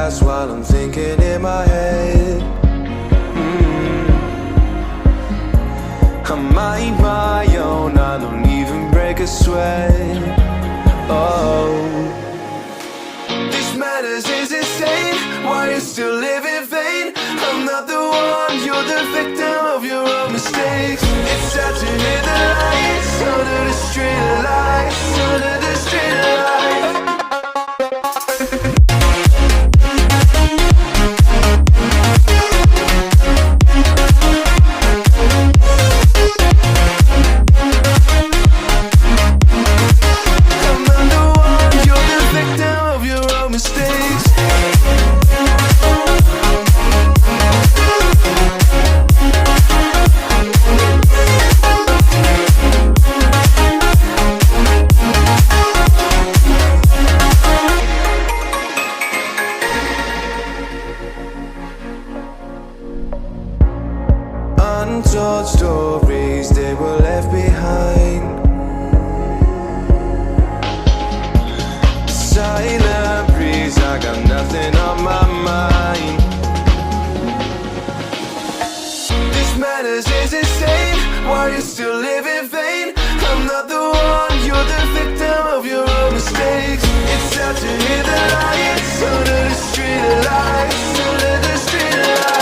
past while I'm thinking in my head. I mind my own, I don't even break a sweat. Oh, this madness is insane. Why you still live in vain? I'm not the one, you're the victim of your own mistakes. It's sad to hear the lights under the street lights, under the street lights. Untold stories, they were left behind. Silent breeze, I got nothing on my mind. This madness is insane. Why you still live in vain? I'm not the one, you're the victim of your own mistakes. It's sad to hear the lights under the street lights, under the street lights.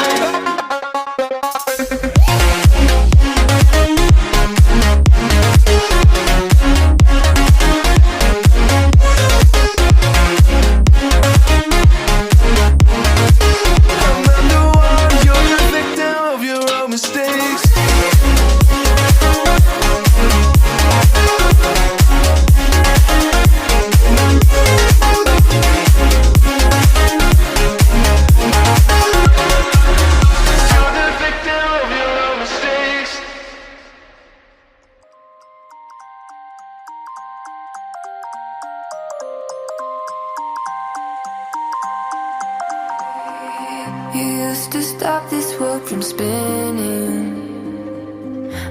You used to stop this world from spinning.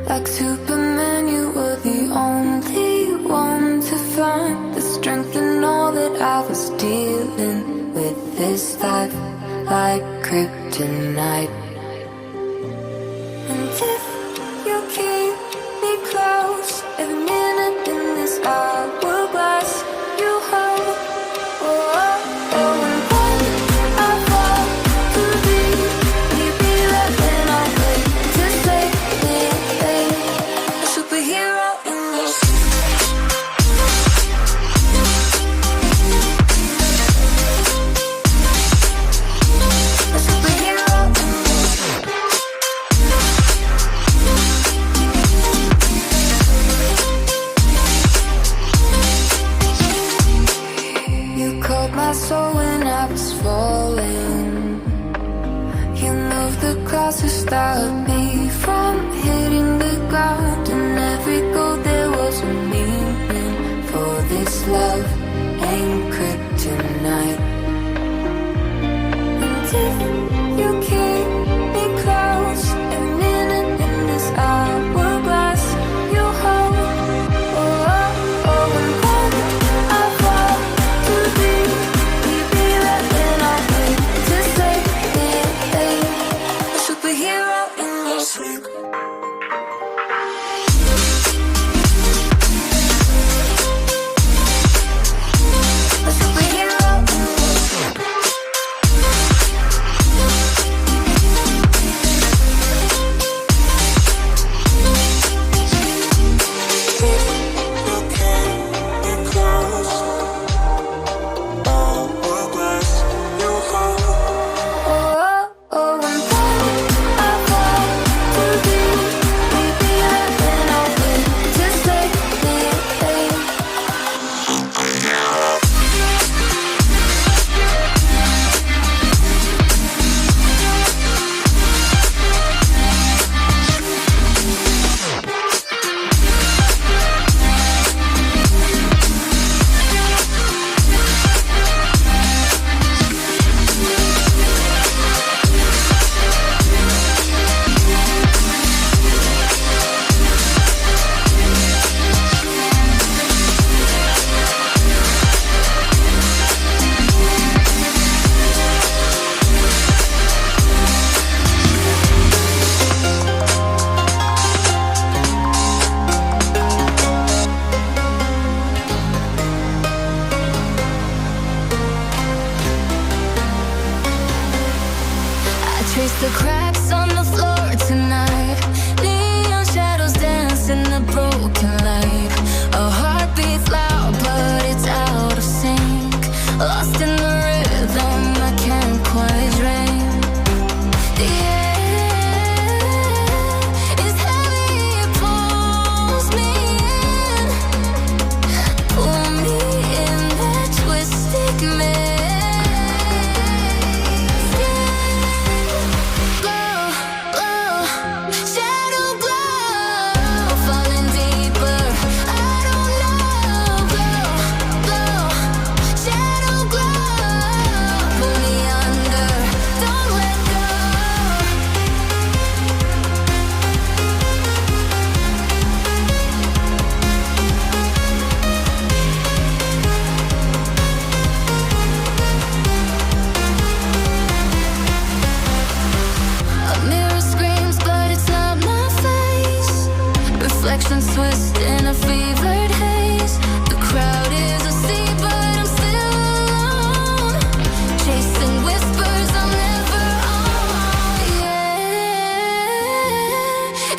Like Superman, you were the only one to find the strength in all that I was dealing with. This life like kryptonite. And if you keep me close, every minute in this hourglass you hold. Oh, oh, oh, and when I fall to thee, will you be there when I wait to save me? A superhero in your a superhero in you caught my soul when I was falling. You moved the cross to stop me from hitting the ground. And every goal there was a meaning. For this love ain't kryptonite. And if you keep me close, every minute in this hourglass you hold. Oh, oh, oh, and when I fall to thee, will you be there when I wait to save me? A superhero in your sleep. A superhero in your sleep. Oh, oh, and when I fall to thee, cracks on the floor tonight. Neon shadows dance in the broken light. Our heart beats loud, but it's out of sync. Lost in the rhythm, I can't quite dream. The air is heavy, it pulls me in. Pull me in that twisted maze. Glow, glow, shadow glow, falling deeper. I don't know. Glow, glow, shadow glow, pull me under. Don't let go. A mirror screams, but it's not my face. Reflections twist in a fevered haze. The crowd is asleep, but I'm still alone. Chasing whispers I'm never on. Yeah,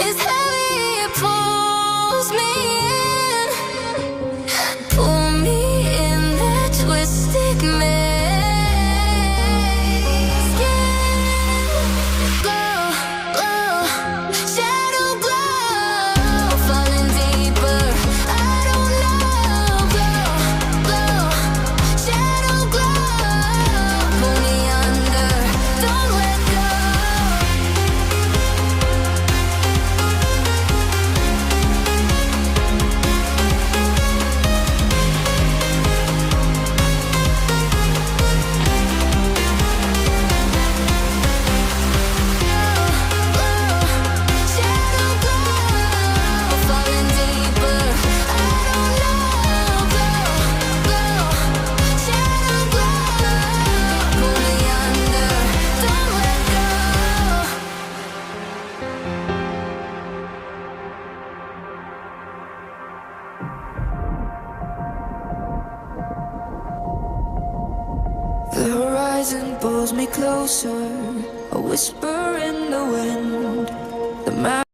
it's heavy, it pulls me in. Pull me in that twisted maze. Glow, glow, shadow glow, falling deeper. I don't know. Glow, glow, shadow glow, pull me under. Don't let go. Shadow glow, falling deeper. I don't know. Glow, glow, shadow glow, pull me under. Don't let go. The horizon pulls me closer, a whisper in the wind. The